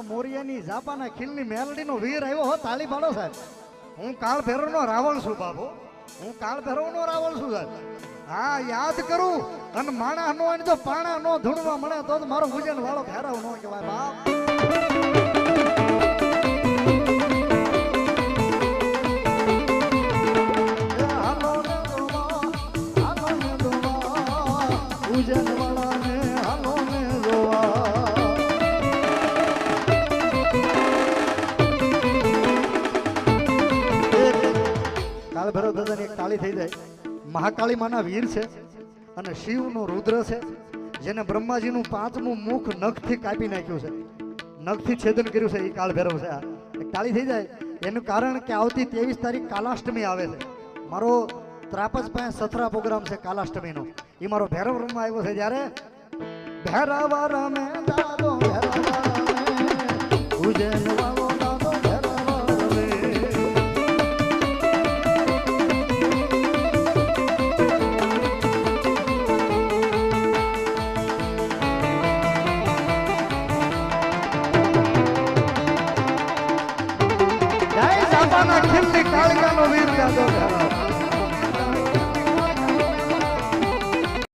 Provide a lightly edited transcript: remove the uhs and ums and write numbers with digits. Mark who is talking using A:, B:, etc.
A: મોરિયાની જાપાના ખીલની મેલડીનો વીર આવ્યો હો, તાળી પાડો સાહેબ. હું કાળ ભૈરવનો રાવણ છું બાબુ, હું કાળ ભૈરવનો રાવણ છું સાહેબ. હા યાદ કરું અને માણા નો તો પાણા નો ધૂણવા મળે તો મારો ભુજન વાળો ભૈરવ નો કહેવાય બાપ. કાળ ભૈરવ દાદાની એક તાળી થઈ જાય. મહાકાળી માના વીર છે અને શિવનો રુદ્ર છે, જેને બ્રહ્માજીનું 5મું મુખ નખથી કાપી નાખ્યું છે, નખથી છેદન કર્યું છે. એ કાળ ભૈરવ છે. આ એક તાળી થઈ જાય એનું કારણ કે આવતી 23 તારીખ કાલાષ્ટમી આવે છે. મારો ત્રાપજ પાસે સથરા પ્રોગ્રામ છે કાલાષ્ટમીનો. એ મારો ભૈરવ રમવા આવ્યો છે. જ્યારે ભૈરવ રમે દાદો ભૈરવ રમે ઉજ્જૈન વાળો દાદો ભૈરવ રમે. જય જાપાના ખીલની કાળિકાનો વીર દાદો ભૈરવ.